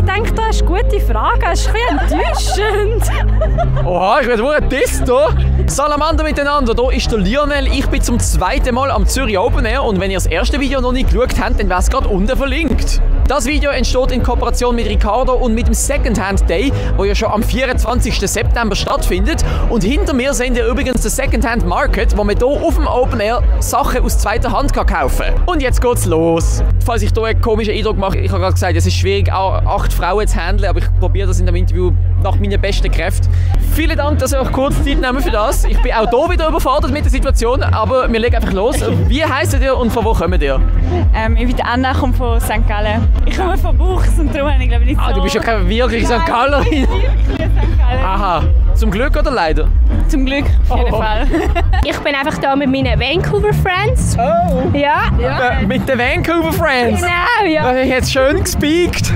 ich denke, das ist eine gute Frage. Das ist ein bisschen enttäuschend. Oha, ich werde wohl ein Test hier. Salamander miteinander, hier ist der Lionel. Ich bin zum zweiten Mal am Zürich Open Air und wenn ihr das erste Video noch nicht geschaut habt, dann wäre es gerade unten verlinkt. Das Video entsteht in Kooperation mit Ricardo und mit dem Secondhand Day, wo ja schon am 24. September stattfindet. Und hinter mir seht ihr übrigens den Secondhand Market, wo man hier auf dem Open Air Sachen aus zweiter Hand kaufen kann. Und jetzt geht's los. Falls ich hier einen komischen Eindruck mache, ich habe gerade gesagt, es ist schwierig, auch 8 Frauen zu handeln, aber ich probiere das in dem Interview nach meinen besten Kräften. Vielen Dank, dass ihr euch kurz Zeit nehmen für das. Ich bin auch hier wieder überfordert mit der Situation, aber wir legen einfach los. Wie heisst ihr und von wo kommt ihr? Ich bin Anna, komme von St. Gallen. Ich komme von Buchs und darum habe ich glaube nicht so... Ah, du bist ja keine wirklich St. Gallerin. Ich liebe St. Gallen. Aha. Zum Glück oder leider? Zum Glück, auf jeden Fall. Ich bin einfach da mit meinen Vancouver Friends. Oh! Ja. Mit den Vancouver Friends? Genau, ja. Das habe ich jetzt schön gespeakt.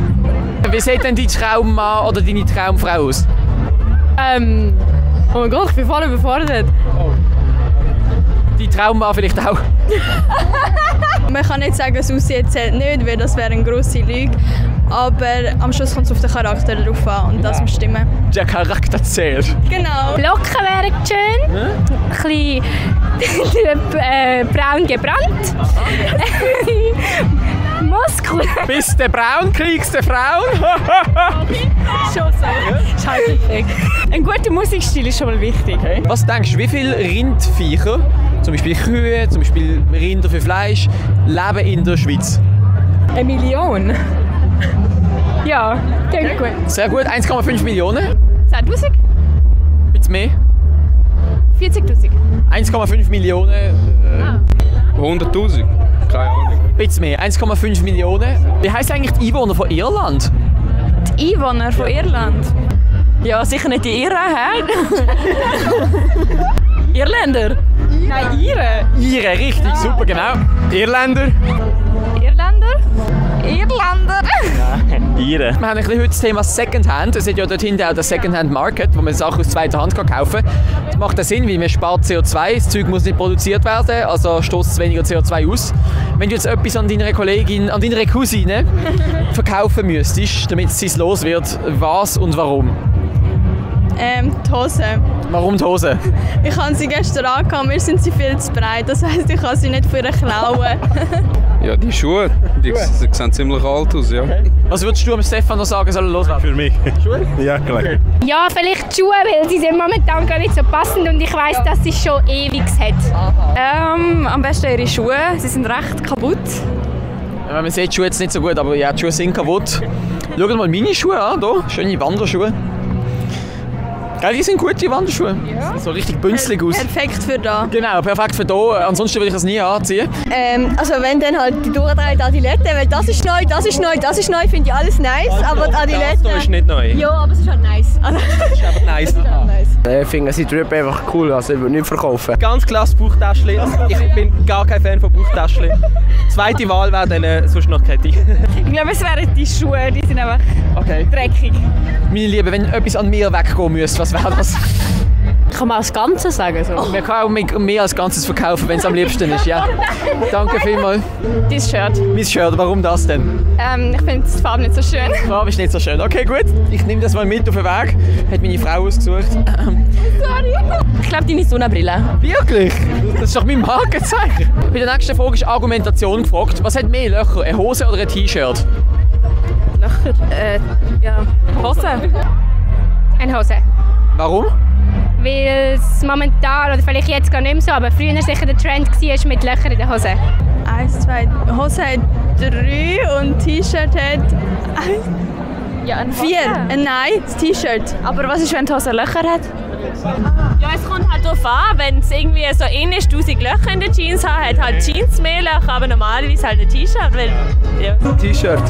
Wie sieht denn dein Traummann oder deine Traumfrau aus? Oh mein Gott, ich bin voll überfordert. Dein Traummann vielleicht auch? Man kann nicht sagen, das Aussehen zählt nicht, weil das wäre eine grosse Lüge. Aber am Schluss kommt es auf den Charakter drauf an und das muss stimmen. Der Charakter zählt. Genau. Locken wären schön. Ein bisschen braun gebrannt. Muskeln. Bist du braun, kriegst du Frauen? Schon so. Ist halt perfekt. Ein guter Musikstil ist schon mal wichtig. Okay. Was denkst du, wie viele Rindviecher, zum Beispiel Kühe, zum Beispiel Rinder für Fleisch, leben in der Schweiz? 1 Million? Ja, denke gut. Sehr gut, 1,5 Millionen. 10'000? Bisschen mehr. 40'000? 1,5 Millionen. 100'000? Keine Ahnung. Bisschen mehr, 1,5 Millionen. Wie heisst eigentlich die Einwohner von Irland? Die Einwohner von Irland? Ja, sicher nicht die Iren, hä? Irländer? Nein, Iren. Iren, richtig, super, genau. Irländer. Irländer? Irländer? Iren. Wir haben ein bisschen heute das Thema Secondhand. Es hat ja dort hinten auch der Secondhand Market, wo man Sachen aus zweiter Hand kaufen kann. Das macht Sinn, weil man spart CO2. Das Zeug muss nicht produziert werden, also stößt es weniger CO2 aus. Wenn du jetzt etwas an deiner Kollegin, an deiner Cousine verkaufen müsstest, damit sie es los wird, was und warum? Die Hose. Warum die Hose? Ich habe sie gestern angehabt, mir sind sie viel zu breit. Das heisst, ich kann sie nicht für klauen. Ja, die Schuhe, die sehen ziemlich alt aus, ja. Was würdest du Stefan noch sagen, soll er loswerden? Für mich. Schuhe? Ja, klar. Okay. Ja, vielleicht die Schuhe, weil sie sind momentan gar nicht so passend und ich weiss, dass sie schon ewig hat. Am besten ihre Schuhe, sie sind recht kaputt. Ja, man sieht die Schuhe jetzt nicht so gut, aber ja, die Schuhe sind kaputt. Schaut mal meine Schuhe an, hier. Schöne Wanderschuhe. Gell, die sind gute Wanderschuhe. Ja. So richtig bünzlig aus. Perfekt für da. Genau, perfekt für hier. Ansonsten würde ich das nie anziehen. Also wenn dann halt die durchdrehte Adilette, weil das ist neu, das ist neu, das ist neu, finde ich alles nice. Aber die Adilette... Das ist nicht neu. Ja, aber es ist halt nice. Also, Das ist einfach nice. Ich finde, sie drüben einfach cool, also ich würde nicht verkaufen. Ganz klasse Bauchtäschchen. Ich bin gar kein Fan von Bauchtäschchen. Zweite Wahl wäre dann sonst noch Kette. Ich glaube, es wären die Schuhe, die sind einfach dreckig. Meine Liebe, wenn etwas an mir weggehen müsste, was wäre das? Kann man als Ganzes sagen? So. Man kann auch mehr als Ganzes verkaufen, wenn es am liebsten ist. Ja. Danke vielmals. Dein Shirt. Mein Shirt, warum das denn? Ich finde die Farbe nicht so schön. Die Farbe ist nicht so schön. Okay, gut. Ich nehme das mal mit auf den Weg. Hat meine Frau ausgesucht. Sorry. Ich glaube, deine Sonnenbrille. Wirklich? Das ist doch mein Markenzeichen. Bei der nächsten Frage ist Argumentation gefragt. Was hat mehr Löcher, eine Hose oder ein T-Shirt? Löcher? Ja. Hose. Eine Hose. Warum? Weil es momentan, oder vielleicht jetzt gar nicht mehr so, aber früher sicher der Trend war mit Löchern in der Hose. 1, 2, Hose hat 3 und T-Shirt hat... Ja, eine Hose. 4. Nein, das T-Shirt. Aber was ist, wenn die Hose Löcher hat? Ja, es kommt halt darauf an, wenn es irgendwie so ähnlich 1000 Löcher in den Jeans hat halt Jeans mehr Löcher, aber normalerweise halt ein T-Shirt, weil... Ja. T-Shirt.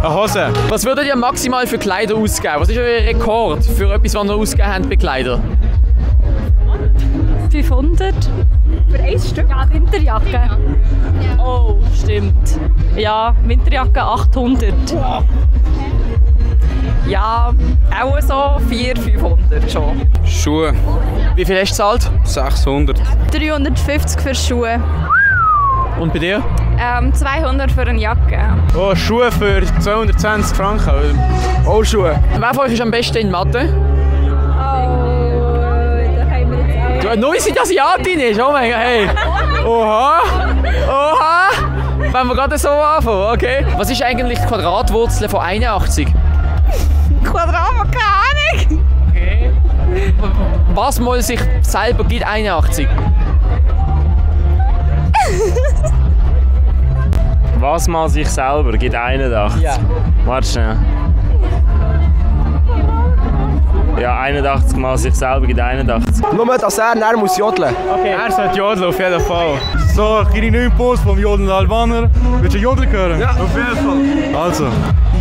Eine Hose. Was würdet ihr maximal für Kleider ausgeben? Was ist euer Rekord für etwas, was ihr ausgegeben habt bei Kleidern? 500? Für ein Stück? Ja, Winterjacke. Oh, stimmt. Ja, Winterjacke 800. Ja, auch so 400, 500 schon. Schuhe, Wie viel hast du gezahlt? 600. 350 für Schuhe. Und bei dir? 200 für eine Jacke. Oh, Schuhe für 220 Franken. Auch Schuhe. Wer von euch ist am besten in Mathe? Oh, da haben wir jetzt auch. Nur weil sie Asiatin ist, oh mein Gott, hey. Oha, oha. Wenn wir gerade so anfangen, okay. Was ist eigentlich die Quadratwurzel von 81? Quadrat, keine Ahnung. Okay. Was mal sich selber gibt 81? Was mal sich selber gibt 81? Ja. Warte schnell. Ja, 81 mal sich selber gibt 81. Nur, dass er muss jodeln. Okay. Er sollte jodeln, auf jeden Fall. So, ich kriege einen neuen Post vom jodelnden Albaner. Willst du jodeln hören? Ja, auf jeden Fall. Also.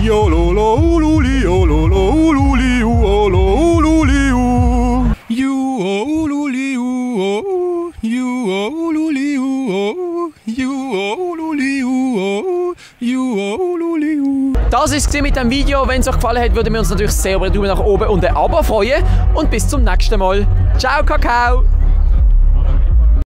Jololo ululi, jololo ululi, jololo ululi, joluli, joluli, joluli. Das war es mit dem Video. Wenn es euch gefallen hat, würden wir uns natürlich sehr über einen Daumen nach oben und ein Abo freuen. Und bis zum nächsten Mal. Ciao, Kakao!